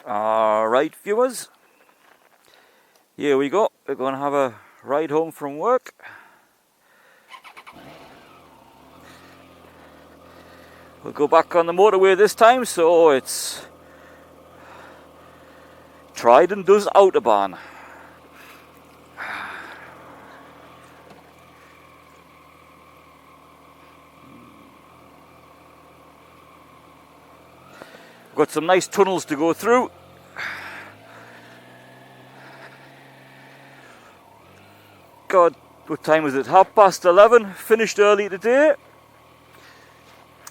Alright viewers, here we go. We're going to have a ride home from work. We'll go back on the motorway this time, so it's Trident does Autobahn. Got some nice tunnels to go through. God, what time is it? 11:30. Finished early today.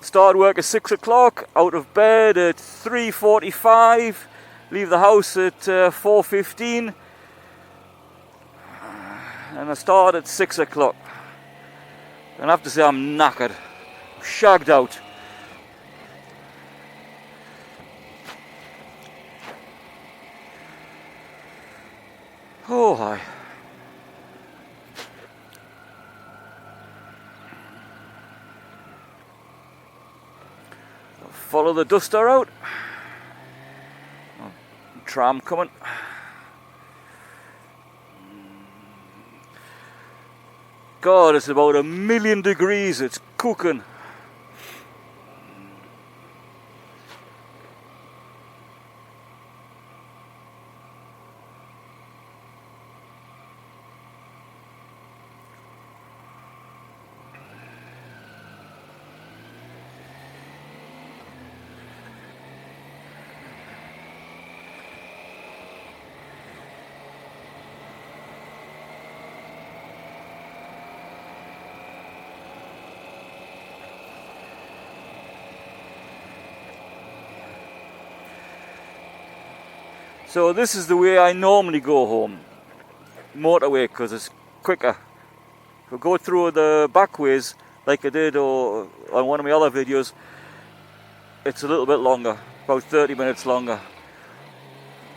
Started work at 6 o'clock. Out of bed at 3:45. Leave the house at 4:15. And I start at 6 o'clock. And I have to say I'm knackered. Shagged out. Oh, hi. Follow the duster out. Oh, tram coming. God, it's about 1,000,000 degrees. It's cooking. So this is the way I normally go home, motorway, because it's quicker. If I go through the back ways, like I did on one of my other videos, it's a little bit longer, about 30 minutes longer.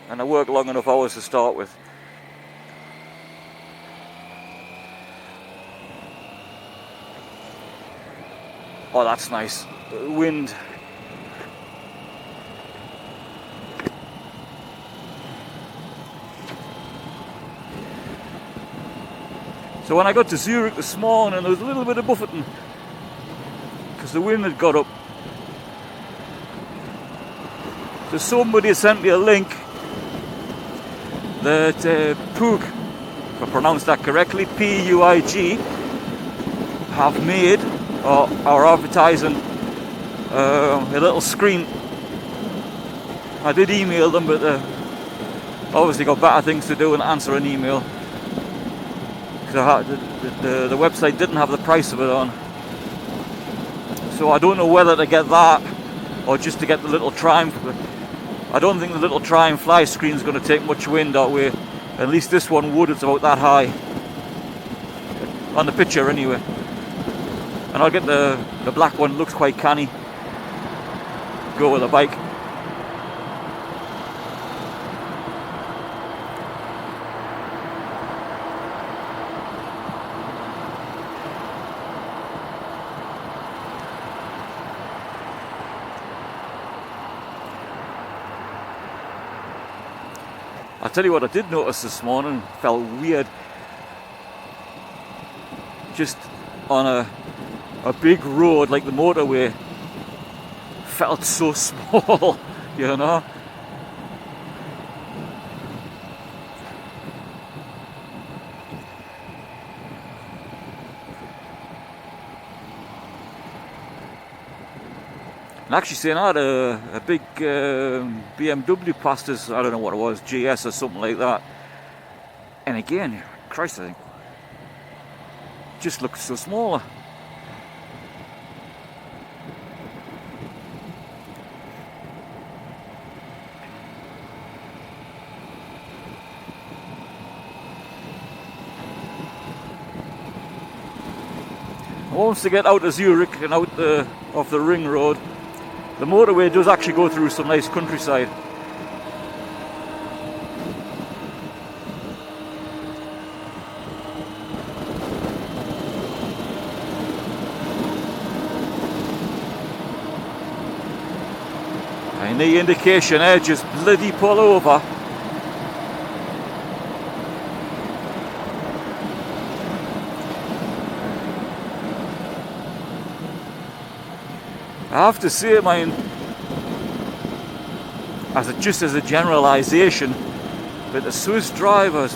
And I work long enough hours to start with. Oh, that's nice. Wind. So when I got to Zurich this morning, there was a little bit of buffeting because the wind had got up. So somebody sent me a link that Puig, if I pronounced that correctly, P-U-I-G, have made or are advertising a little screen. I did email them, but obviously got better things to do than answer an email. The website didn't have the price of it on, so I don't know whether to get that or just to get the little Triumph. I don't think the little Triumph fly screen is going to take much wind that way. At least this one would. It's about that high on the picture anyway. And I'll get the black one. Looks quite canny. Go with a bike. I'll tell you what I did notice this morning, felt weird. Just on a big road like the motorway, felt so small, you know. And actually saying I had a big BMW past us, I don't know what it was, GS or something like that. And again, Christ, I think, just looks so smaller. Once they get out of Zurich and out off the ring road, the motorway does actually go through some nice countryside. Any indication there, just bloody pull over. I have to say, mine, just as a generalisation, but the Swiss drivers,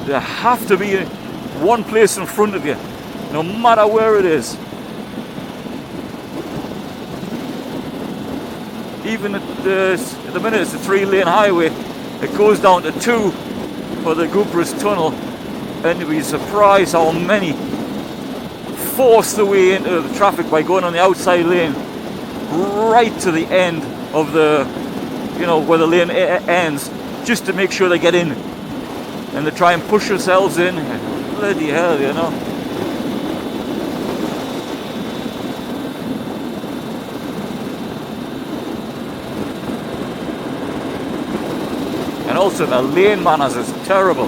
they have to be one place in front of you, no matter where it is. Even at the minute it's a 3-lane highway, it goes down to 2 for the Gubrus tunnel, and you'll be surprised how many force the way into the traffic by going on the outside lane right to the end of the, where the lane ends, just to make sure they get in, and they try and push themselves in. Bloody hell, And also the lane manners is terrible.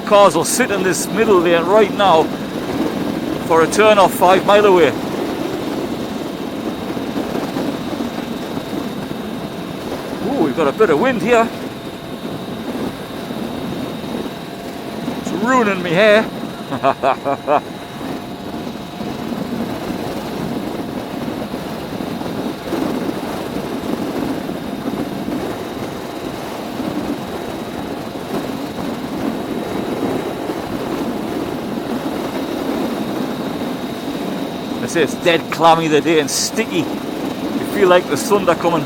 Cars will sit in this middle lane right now for a turn off 5 mile away. Ooh, we've got a bit of wind here. It's ruining me hair. It's dead clammy the day and sticky. You feel like the thunder coming.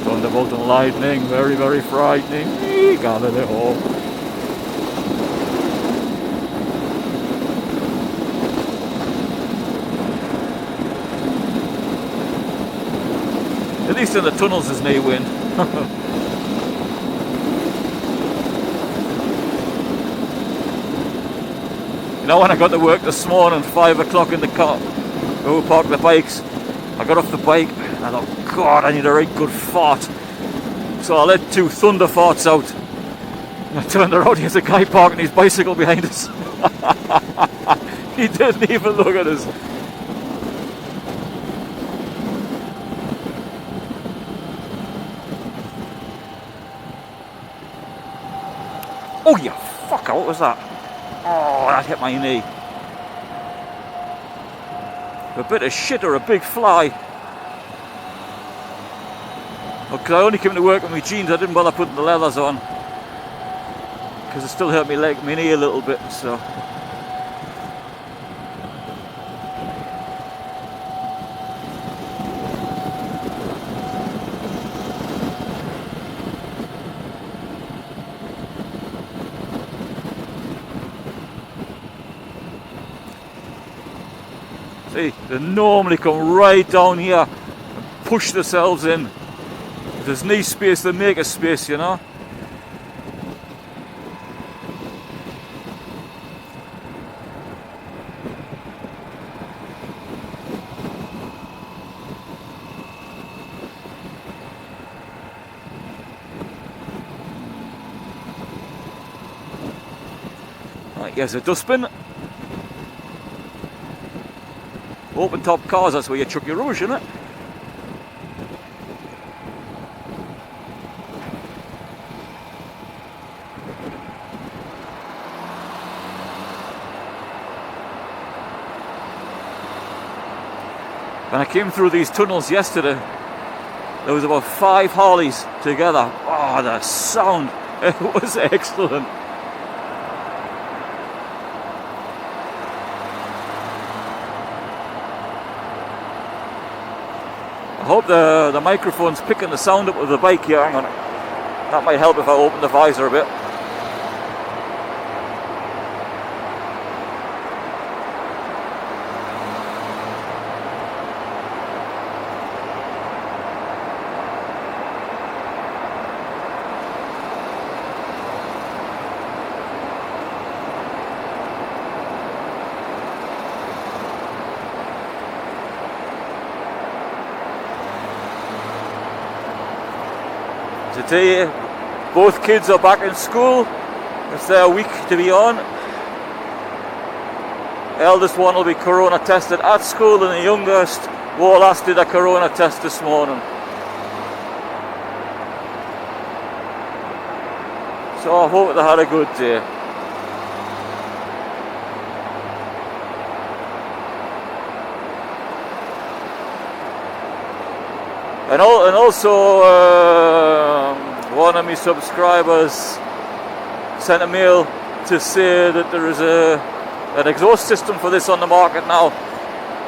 Thunderbolt and lightning, very, very frightening. Gathered it all. At least in the tunnels there's no wind. When I got to work this morning, 5 o'clock in the car, we parked the bikes. I got off the bike and I thought, God, I need a right good fart. So I let 2 thunder farts out. And I turned around, here's a guy parking his bicycle behind us. He didn't even look at us. Oh, you fucker, what was that? Oh, that hit my knee. A bit of shit or a big fly. Okay, I only came to work with my jeans. I didn't bother putting the leathers on because it still hurt my knee a little bit. So. See, they normally come right down here and push themselves in. If there's knee space, they make a space, Right, here's a dustbin. Open top cars, that's where you chuck your rubbish, isn't it? When I came through these tunnels yesterday, there was about 5 Harleys together. Oh, the sound, it was excellent. I hope the microphone's picking the sound up with the bike here. Hang on. That might help if I open the visor a bit. Today, both kids are back in school. It's their week to be on. Eldest one will be corona tested at school, and the youngest will last did a corona test this morning. So I hope they had a good day. And also one of my subscribers sent a mail to say that there is an exhaust system for this on the market now.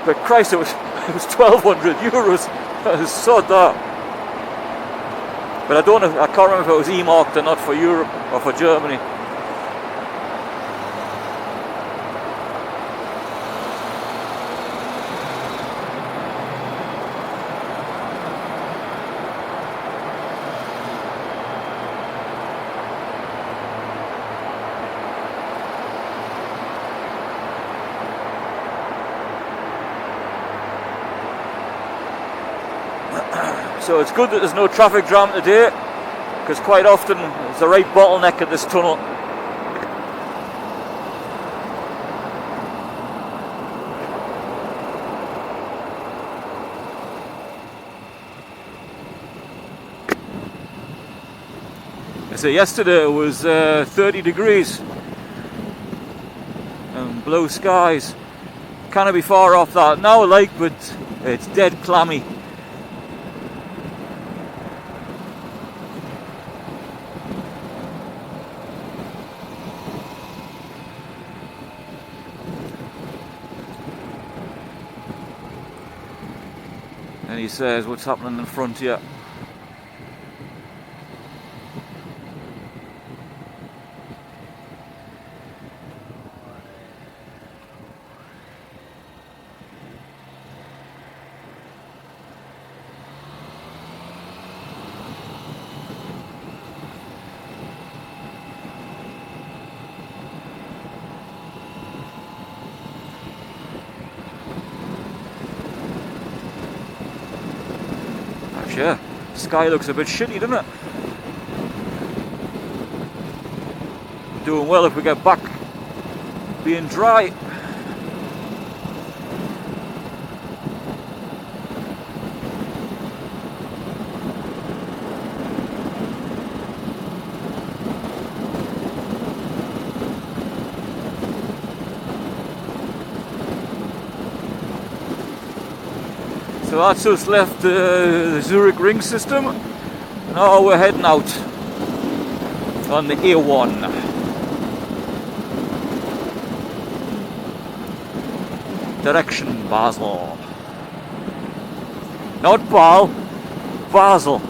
But Christ, it was 1,200 euros. I saw that. But I can't remember if it was E-marked or not for Europe or for Germany. So it's good that there's no traffic jam today, because quite often there's a right bottleneck at this tunnel. So yesterday it was 30 degrees and blue skies. Can't be far off that now, like, but it's dead clammy. And he says, what's happening in front here? Yeah, sky looks a bit shitty, doesn't it? Doing well if we get back being dry. So that's us left the Zurich ring system. Now we're heading out on the A1. Direction Basel. Not Bal, Basel.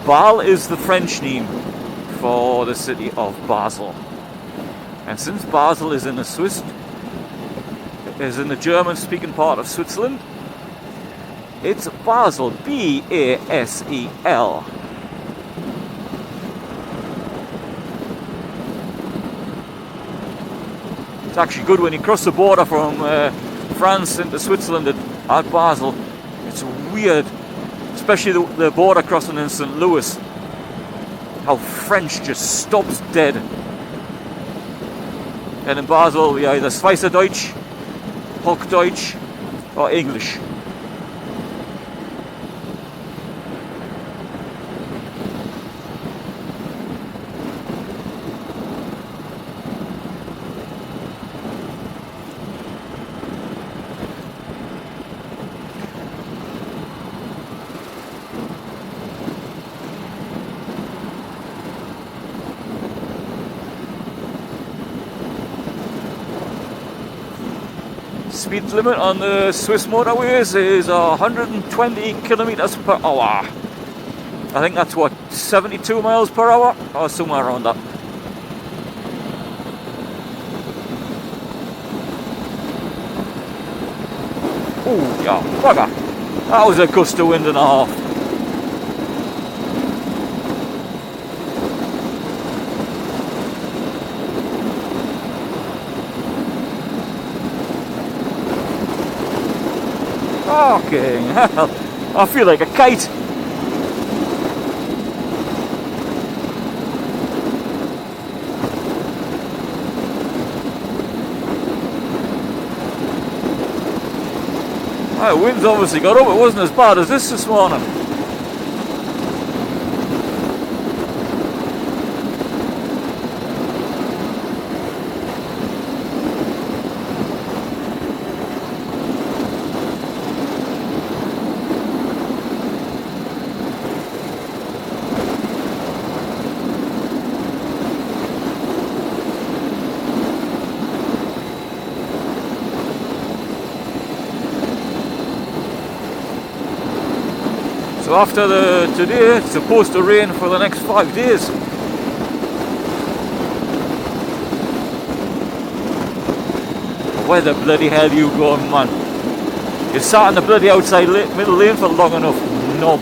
Bal is the French name for the city of Basel. And since Basel is in the German-speaking part of Switzerland, it's Basel, B-A-S-E-L. It's actually good when you cross the border from France into Switzerland at Basel. It's weird, especially the border crossing in St. Louis, how French just stops dead. And in Basel we either Schweizerdeutsch, Hochdeutsch or English. Speed limit on the Swiss motorways is 120 kilometers per hour. I think that's what, 72 miles per hour or somewhere around that. Oh yeah, bugger. That was a gust of wind and a half. Fucking hell, I feel like a kite. The wind's obviously got up. It wasn't as bad as this morning. So after today, it's supposed to rain for the next 5 days. Where the bloody hell you going, man? You sat in the bloody outside middle lane for long enough, knob.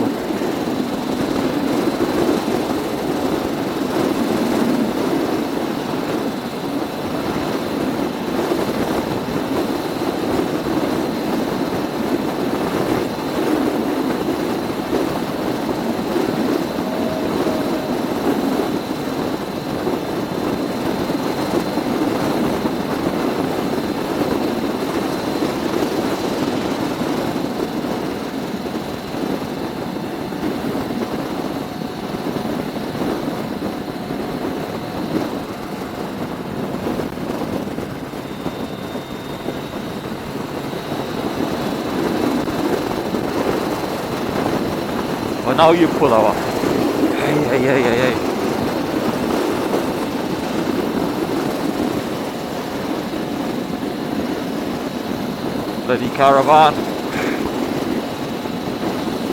But now you pull over. Hey. Bloody caravan.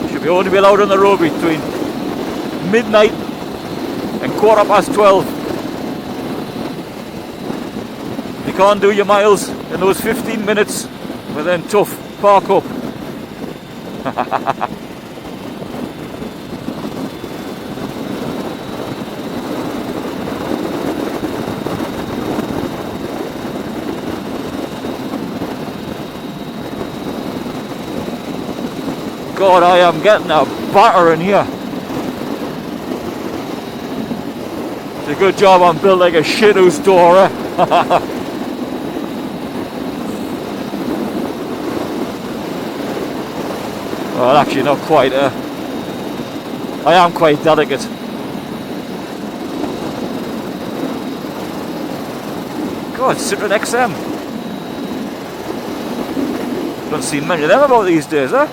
Should be only be allowed on the road between midnight and 12:15. You can't do your miles in those 15 minutes, but then tough, park up. God, I am getting a battering here. It's a good job I'm built like a shithouse door, eh? Well, actually not quite, I am quite delicate. God, Citroen XM. Don't see many of them about these days, huh?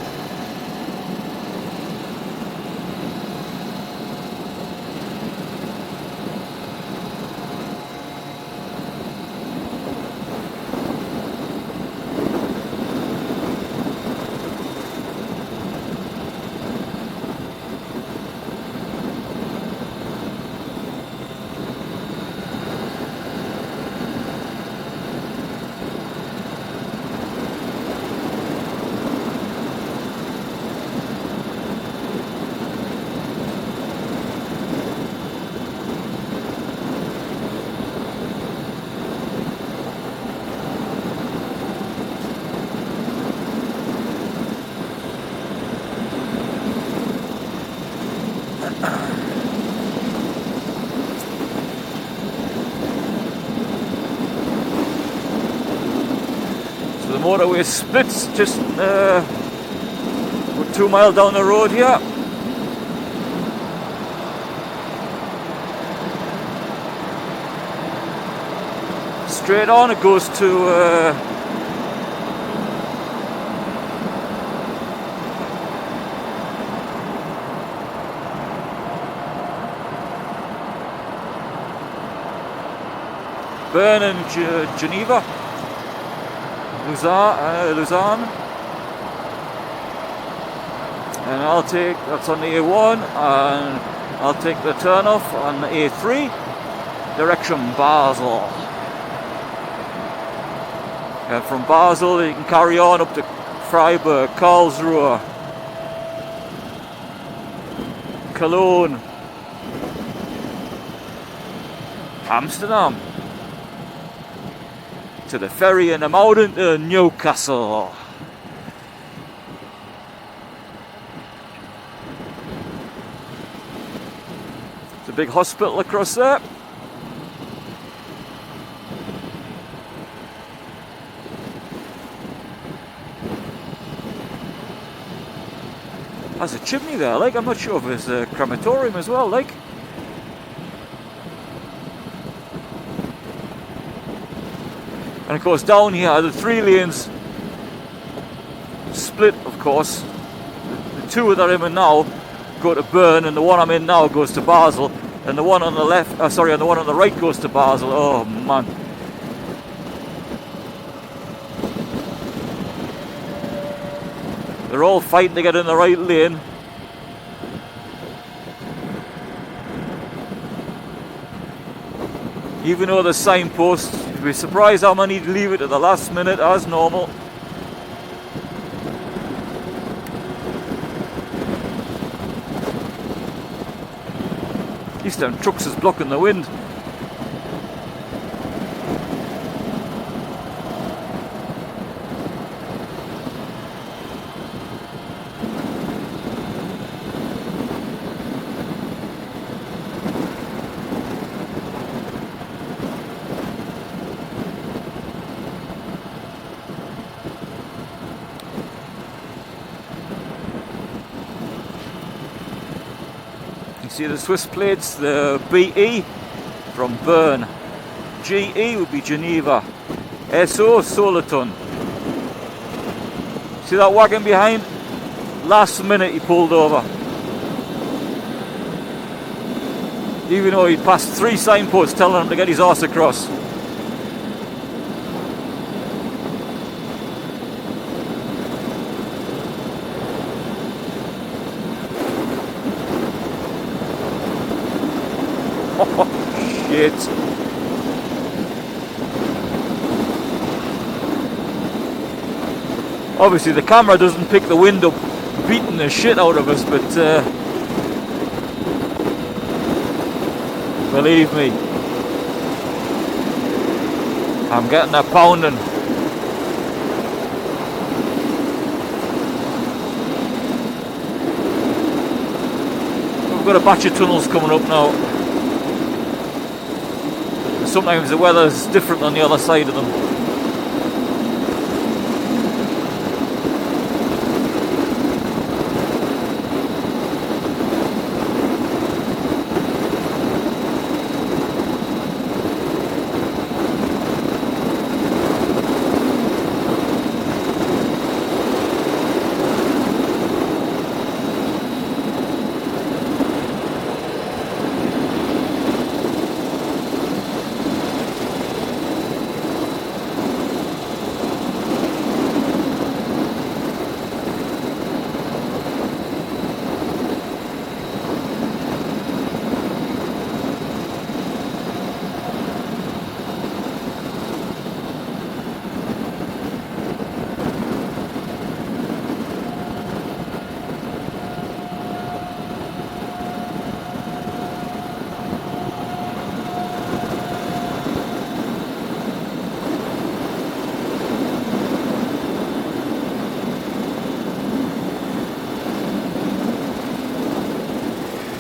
The motorway splits just 2 miles down the road here. Straight on it goes to Bern and Geneva. Lausanne, and I'll take, that's on the A1, and I'll take the turn off on the A3, direction Basel. And from Basel you can carry on up to Freiburg, Karlsruhe, Cologne, Amsterdam, to the ferry in the mountain to Newcastle. There's a big hospital across there. has a chimney there, like. I'm not sure if it's a crematorium as well, like. And of course down here the 3 lanes split, of course. The 2 that I'm in now go to Bern, and the one I'm in now goes to Basel, and the one on the left, and the one on the right goes to Basel. Oh man. They're all fighting to get in the right lane. Even though the signposts, you'd be surprised how many leave it at the last minute as normal. These damn trucks is blocking the wind. See the Swiss plates, the BE from Bern, GE would be Geneva, SO Solothurn. See that wagon behind? Last minute he pulled over. Even though he'd passed 3 signposts telling him to get his arse across. Shit. Obviously the camera doesn't pick the wind up beating the shit out of us, but believe me, I'm getting a pounding. We've got a batch of tunnels coming up now. Sometimes the weather's different on the other side of them.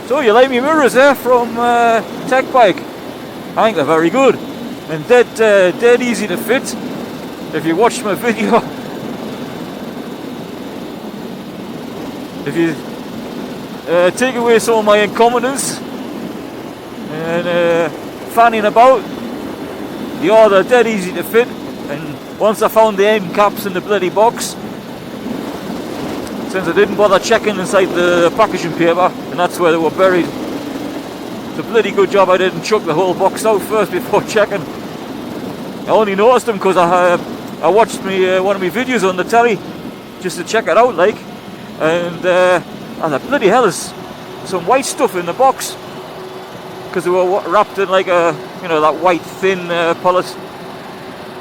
So you like me mirrors there from Tech Bike? I think they're very good and dead easy to fit. If you watched my video, if you take away some of my incompetence and fanning about, they're dead easy to fit. And once I found the end caps in the bloody box, since I didn't bother checking inside the packaging paper, and that's where they were buried. It's a bloody good job I didn't chuck the whole box out first before checking. I only noticed them because I watched one of my videos on the telly just to check it out, like, and I thought, bloody hell, there's some white stuff in the box, because they were wrapped in like that white thin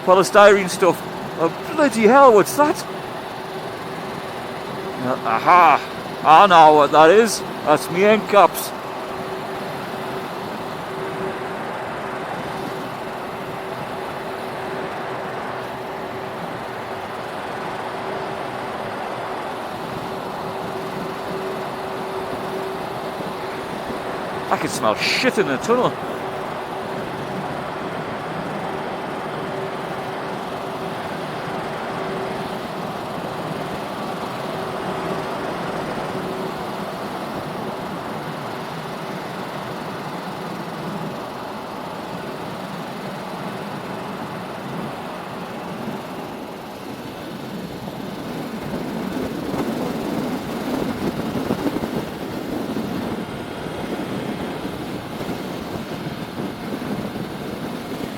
polystyrene stuff. Oh, bloody hell, what's that? Aha! I know what that is. That's me end caps. I can smell shit in the tunnel.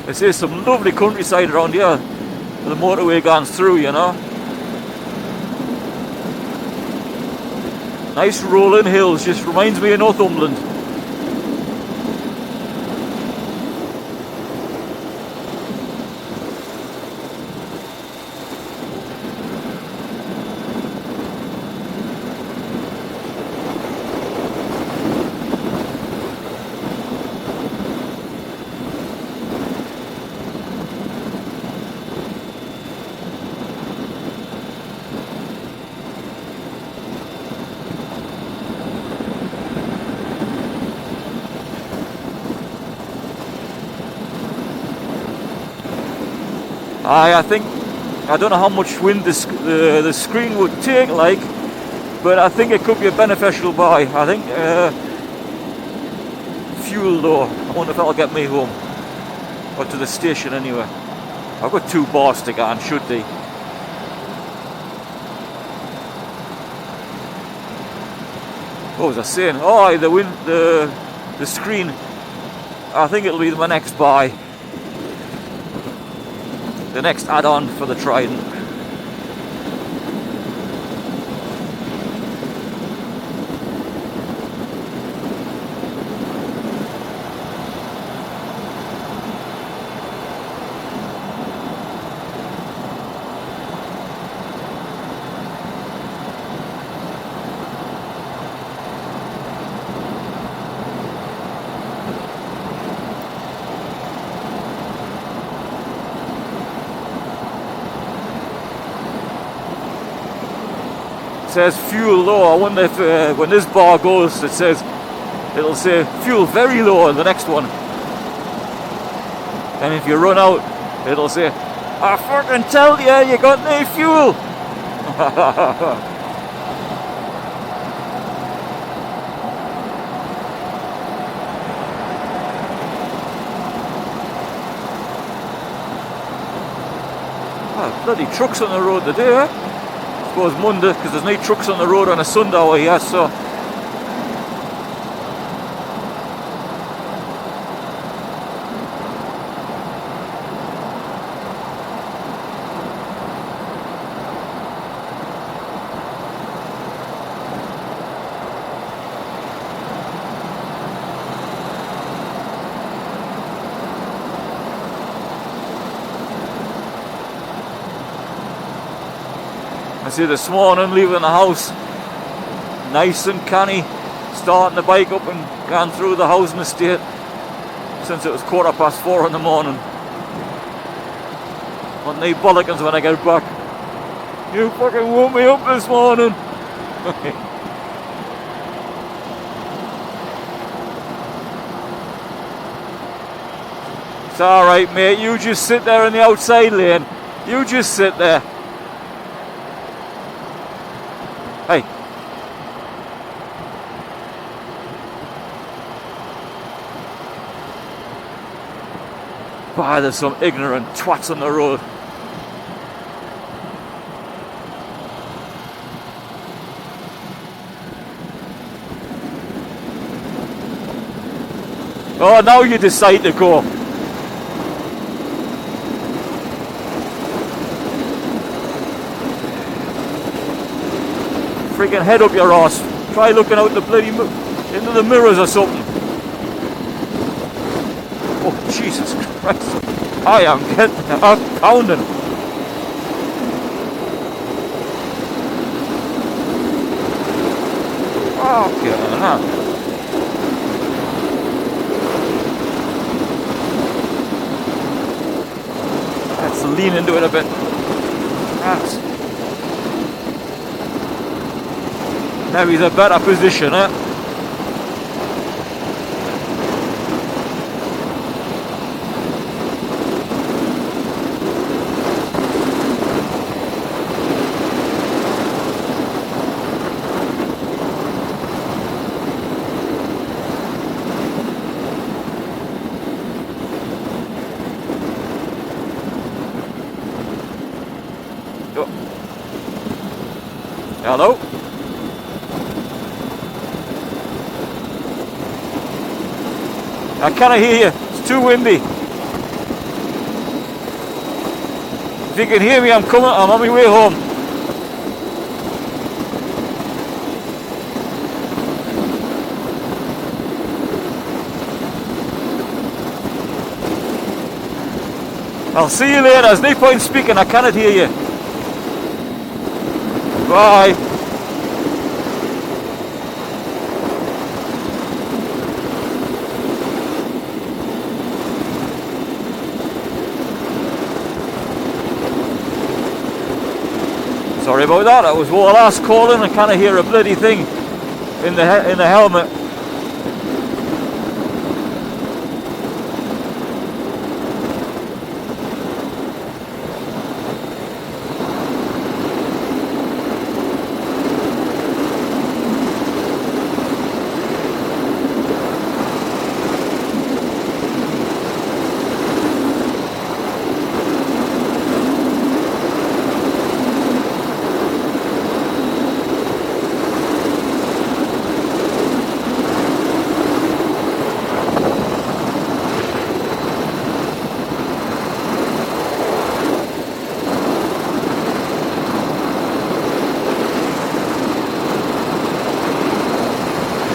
There's some lovely countryside around here. The motorway goes through, you know. Nice rolling hills, just reminds me of Northumberland. I think, I don't know how much wind the screen would take, like, but I think it could be a beneficial buy. I think fuel though, I wonder if that'll get me home, or to the station anyway. I've got 2 bars to go on, should they? What was I saying? Oh, the wind, the screen, I think it'll be my next buy. The next add-on for the Trident. Says fuel low. I wonder if when this bar goes, it'll say fuel very low in the next one, and if you run out, it'll say, I fucking tell you got no fuel. Oh, bloody trucks on the road today, eh? I suppose Monday, because there's no trucks on the road on a Sunday over here, so I see this morning leaving the house, nice and canny, starting the bike up and going through the housing estate since it was 4:15 in the morning. Want no bollockins when I get back. You fucking woke me up this morning. It's alright, mate, you just sit there in the outside lane. You just sit there. Hey. Bah, there's some ignorant twats on the road. Oh, now you decide to go. Freaking head up your arse. Try looking out the bloody into the mirrors or something. Oh, Jesus Christ. I am getting pounding. Oh, get on. Let's lean into it a bit. That's. Now he's a better position, eh? Oh. Hello? I cannot hear you. It's too windy. If you can hear me, I'm coming. I'm on my way home. I'll see you later. There's no point speaking. I cannot hear you. Bye. Sorry about that. That was Wallace calling. I can't hear a bloody thing in the helmet.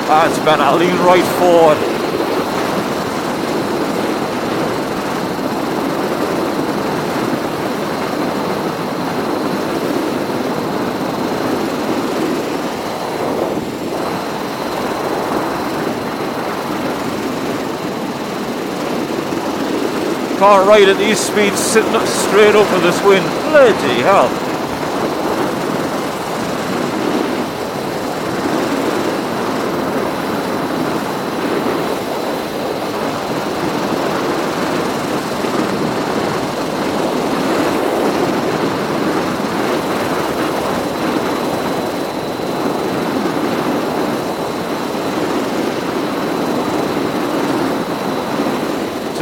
That's better. I'll lean right forward. Can't ride at these speeds sitting up straight up with this wind. Bloody hell.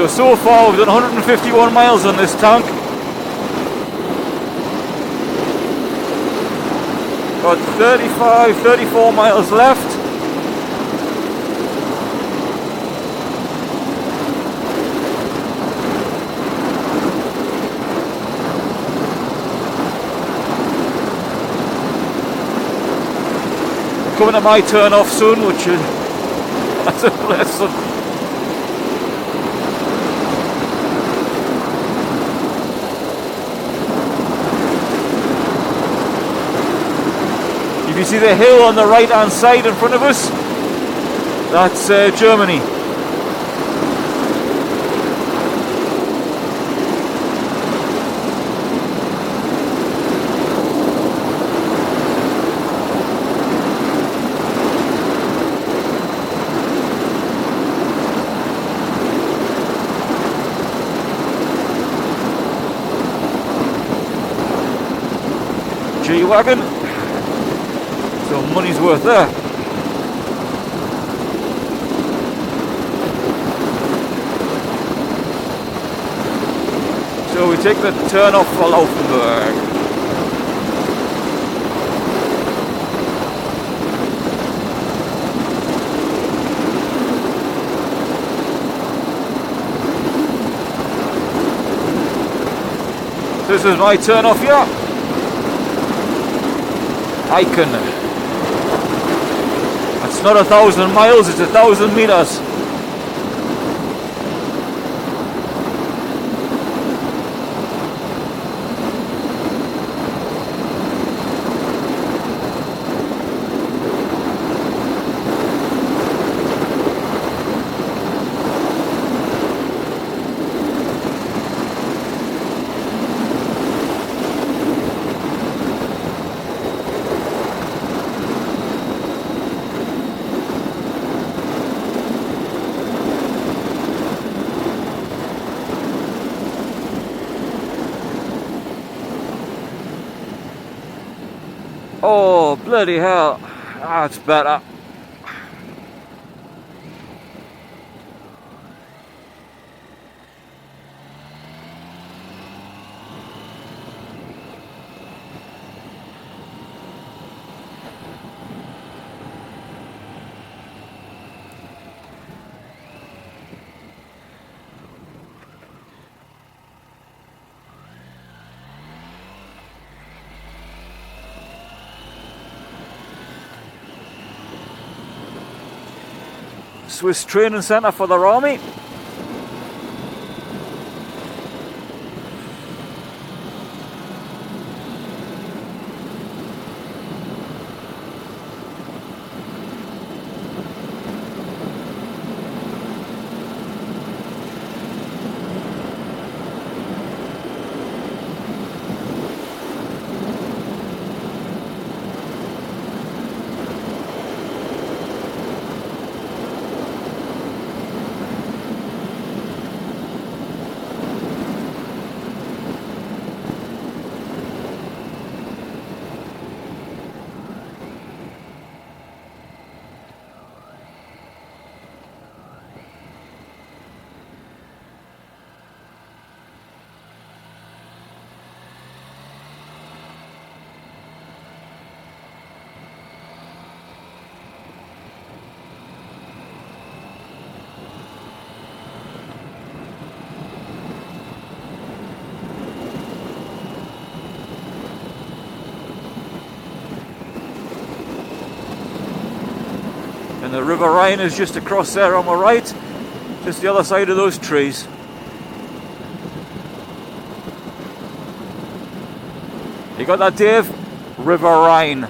So far we've done 151 miles on this tank. Got 34 miles left. Coming to my turn off soon, which is that's a blessing. You see the hill on the right hand side in front of us? That's Germany. G-Wagon. So money's worth there. So we take the turn off for Laufenberg. This is my turn off here. Icon. It's not 1,000 miles, it's 1,000 meters. Oh, bloody hell. That's better. Swiss training centre for their army. And the River Rhine is just across there on my right, just the other side of those trees. You got that, Dave? River Rhine.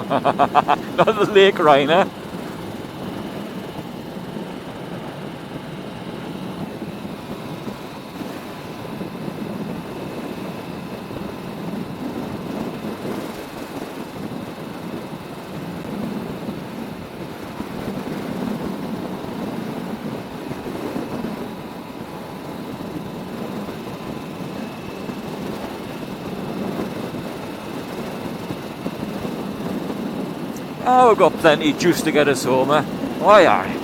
Not the Lake Rhine, eh? Oh, we've got plenty of juice to get us home, eh? Why, aye.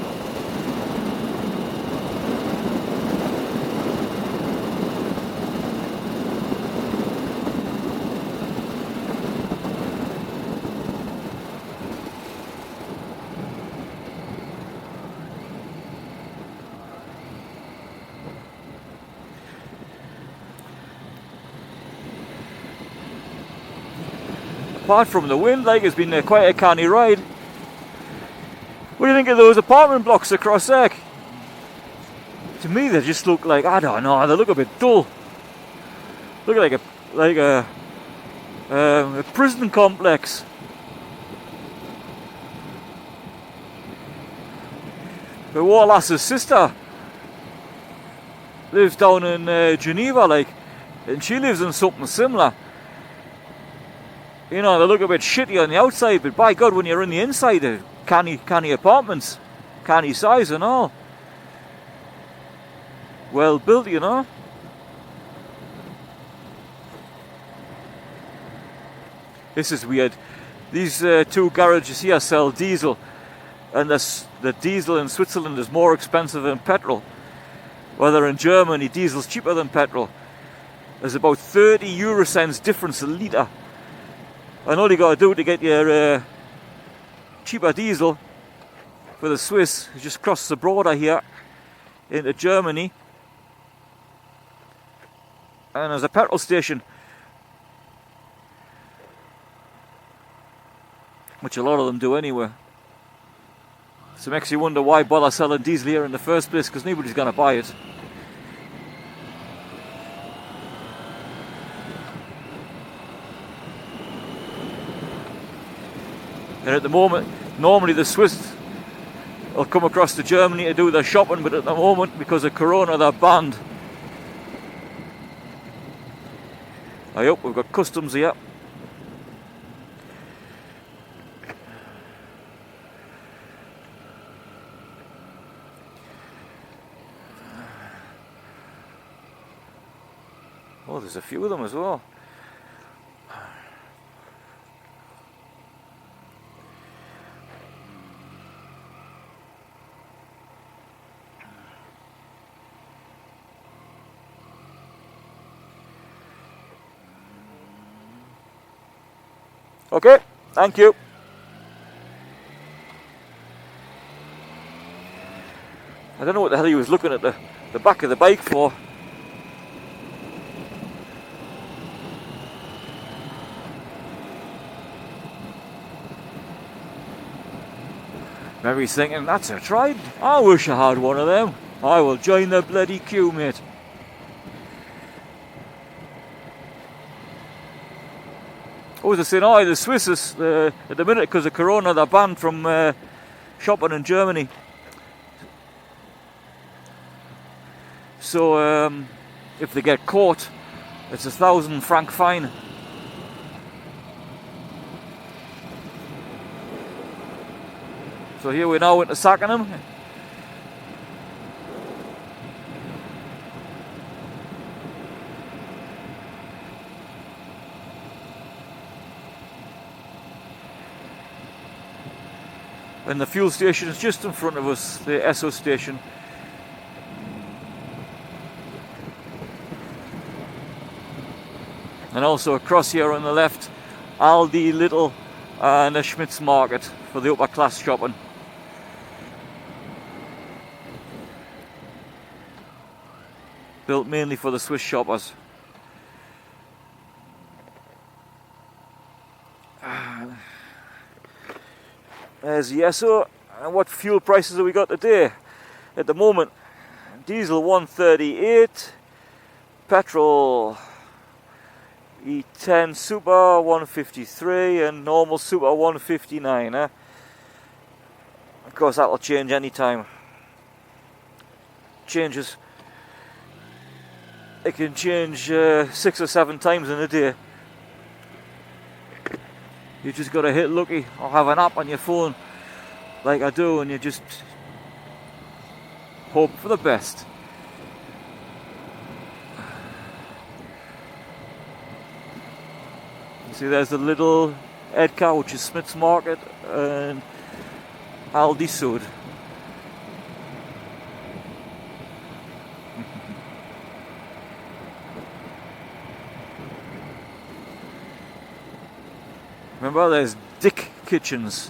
Apart from the wind, like, it's been quite a canny ride. What do you think of those apartment blocks across there? To me, they just look like, I don't know, they look a bit dull. Look like a prison complex. The Warlass's sister lives down in Geneva, like, and she lives in something similar. You know, they look a bit shitty on the outside, but by God, when you're in the inside, they're canny apartments, canny size and all. Well built, you know. This is weird. These two garages here sell diesel, and the diesel in Switzerland is more expensive than petrol. Whether in Germany, diesel's cheaper than petrol. There's about 30 euro cents difference a litre. And all you got to do to get your cheaper diesel for the Swiss is just cross the border here into Germany, and there's a petrol station, which a lot of them do anyway. So it makes you wonder why bother selling diesel here in the first place, because nobody's going to buy it. And at the moment, normally the Swiss will come across to Germany to do their shopping, but at the moment, because of Corona, they're banned. I hope we've got customs here. Oh, there's a few of them as well. Okay, thank you. I don't know what the hell he was looking at the back of the bike for. Maybe he's thinking, that's a Trident. I wish I had one of them. I will join the bloody queue, mate. I was saying, oh, the Swiss is, at the minute, because of Corona, they're banned from shopping in Germany. So, if they get caught, it's £1,000 fine. So here we're now into Sackenham. And the fuel station is just in front of us, the Esso station. And also across here on the left, Aldi, Lidl and the Schmidt's Market for the upper class shopping. Built mainly for the Swiss shoppers. There's the Esso. And what fuel prices have we got today? At the moment, diesel 138, petrol E10 Super 153 and normal Super 159. Of course, that will change any time. Changes. It can change 6 or 7 times in a day. You just got to hit lucky or have an app on your phone like I do, and you just hope for the best. You see, there's the little Edcar, which is Smith's Market, and Aldi Sud. Remember, there's Dick Kitchens.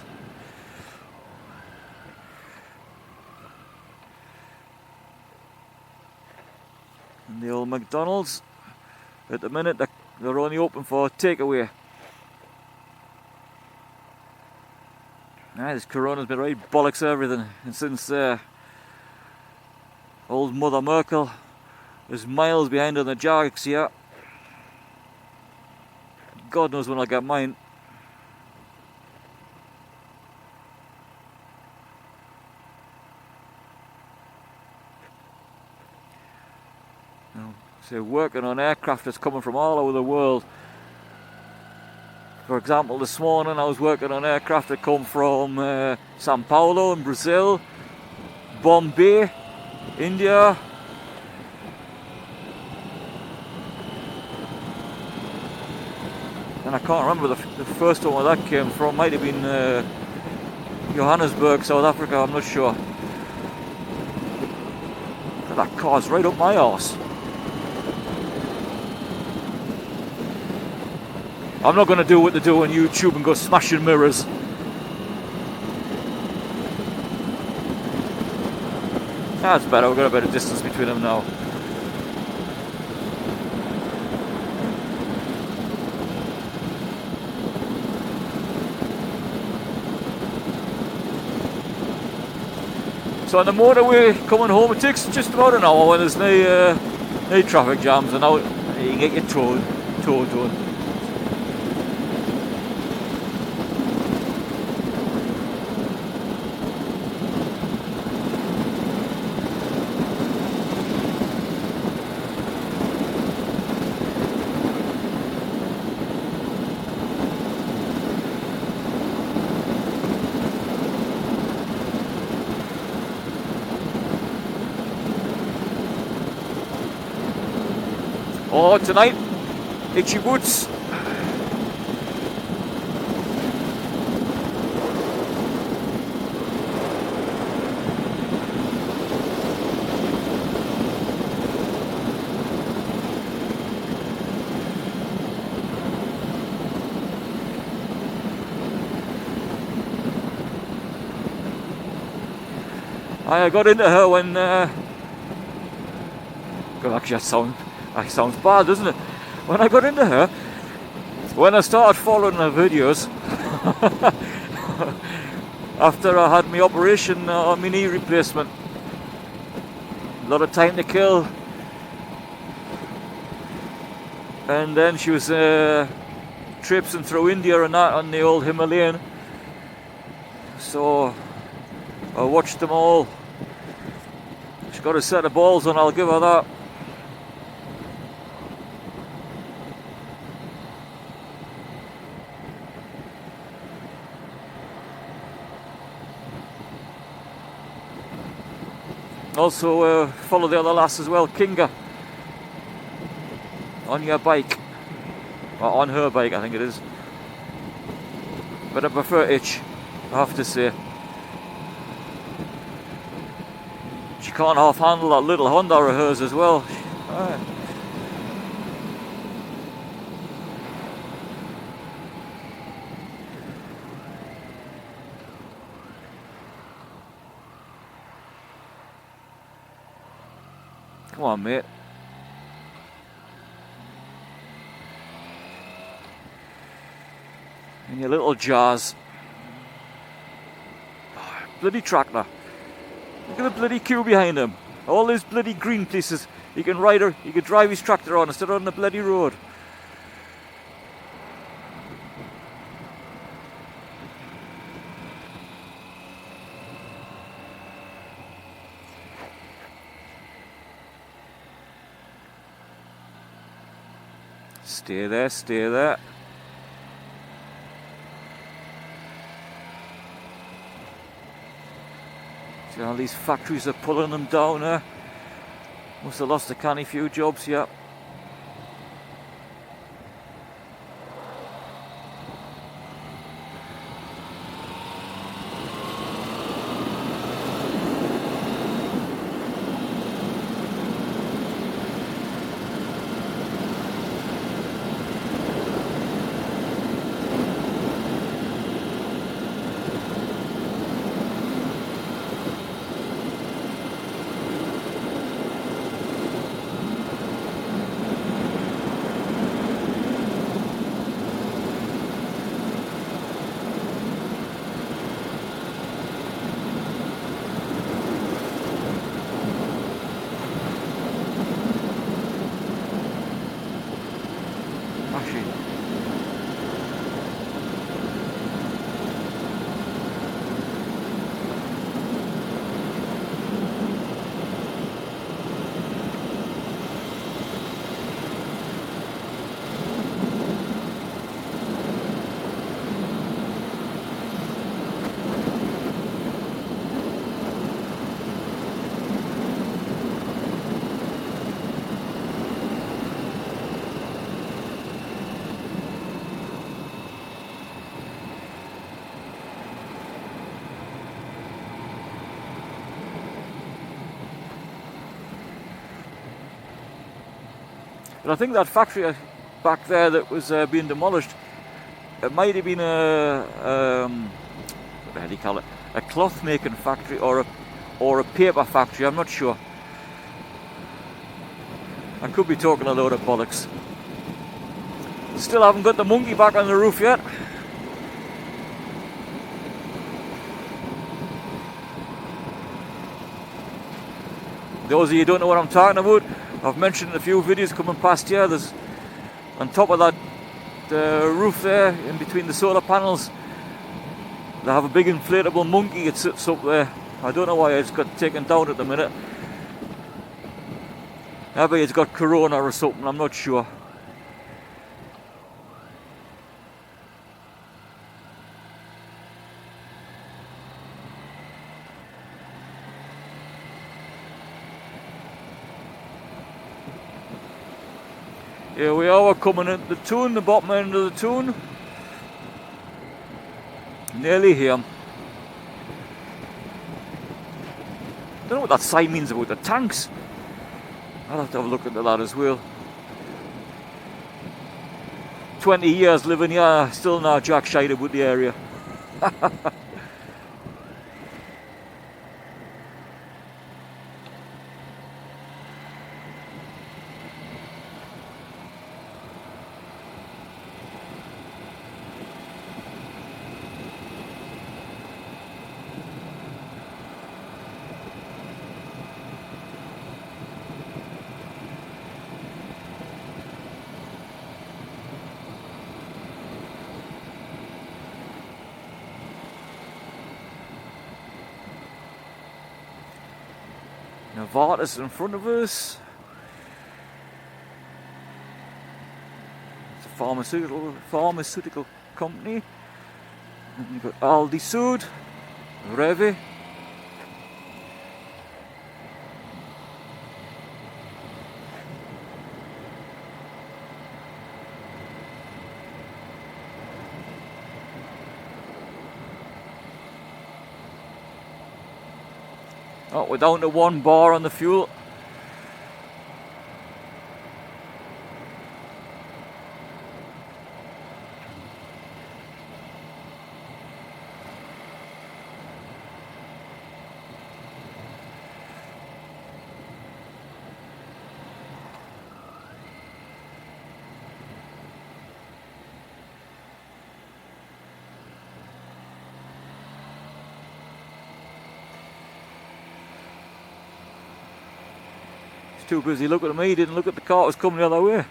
And the old McDonald's. At the minute, they're only open for takeaway. This Corona's been right bollocks everything. And since old Mother Merkel is miles behind on the Jags here. God knows when I'll get mine. So working on aircraft that's coming from all over the world. For example, this morning I was working on aircraft that come from Sao Paulo in Brazil, Bombay, India, and I can't remember the first one where that came from. Might have been Johannesburg, South Africa, I'm not sure. That car's right up my arse. I'm not going to do what they do on YouTube and go smashing mirrors. That's better, we've got a better distance between them now. So on the motorway coming home, it takes just about an hour when there's no traffic jams, and now you can get your tow done. Oh, tonight, itchy boots. I got into her when God, actually that sounds bad, doesn't it? When I got into her, when I started following her videos, after I had my operation on my knee replacement. A lot of time to kill. And then she was traipsing through India and that on the old Himalayan. So I watched them all. She's got a set of balls on, I'll give her that. Also follow the other lass as well, Kinga, on your bike, or on her bike I think it is, but I prefer Itch, I have to say. She can't half handle that little Honda of hers as well. Come on, mate. And your little jars. Oh, bloody tractor. Look at the bloody queue behind him. All these bloody green places he can drive his tractor on instead of on the bloody road. Stay there, stay there. See how these factories are pulling them down there. Must have lost a canny few jobs, yeah. But I think that factory back there that was being demolished, it might have been what the hell do you call it? A cloth making factory or a paper factory, I'm not sure. I could be talking a load of bollocks. Still haven't got the monkey back on the roof yet. Those of you who don't know what I'm talking about, I've mentioned in a few videos coming past here, there's on top of that roof there, in between the solar panels, they have a big inflatable monkey that sits up there. I don't know why it's got taken down at the minute. Maybe it's got corona or something, I'm not sure. Here we are, we're coming into the tune, the bottom end of the tune. Nearly here. Don't know what that sign means about the tanks. I'll have to have a look into that as well. 20 years living here, still now jack shite about the area. Novartis in front of us. It's a pharmaceutical company. And you've got Aldi Sud, Revi. Oh, we're down to 1 bar on the fuel. Too busy looking at me, he didn't look at the car that was coming the other way.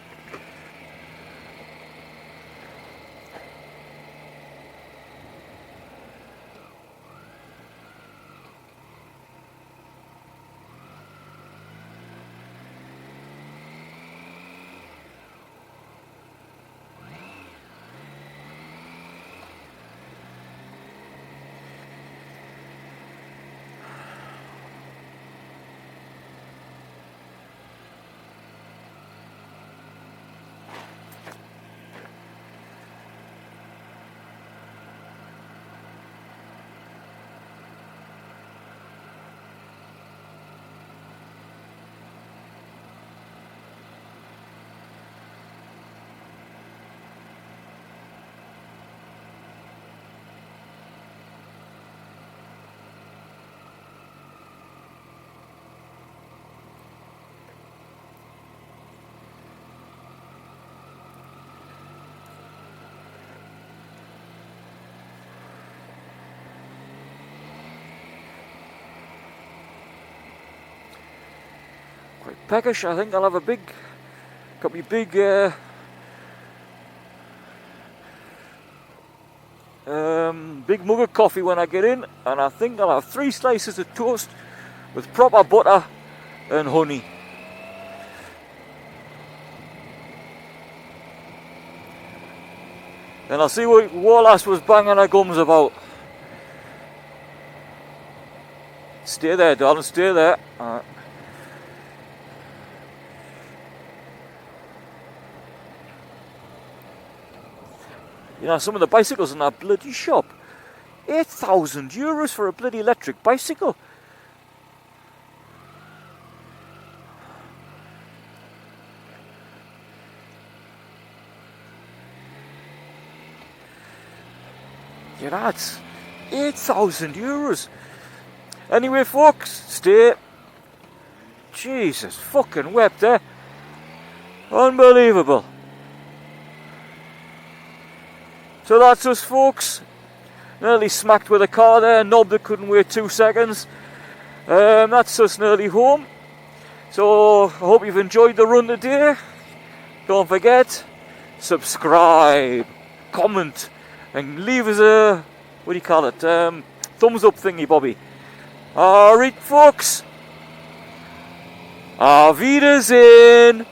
Quite peckish. I think I'll have a couple of big mug of coffee when I get in, and I think I'll have 3 slices of toast with proper butter and honey. And I'll see what Wallace was banging her gums about. Stay there, darling, stay there. Alright. You know, some of the bicycles in that bloody shop, 8,000 euros for a bloody electric bicycle. Yeah, that's 8,000 euros. Anyway, folks, stay. Jesus fucking wept there. Unbelievable. So that's us, folks. Nearly smacked with a car there, a knob that couldn't wait 2 seconds. That's us nearly home. So I hope you've enjoyed the run today. Don't forget, subscribe, comment, and leave us a, what do you call it, thumbs up thingy bobby. Alright, folks. Auf Wiedersehen.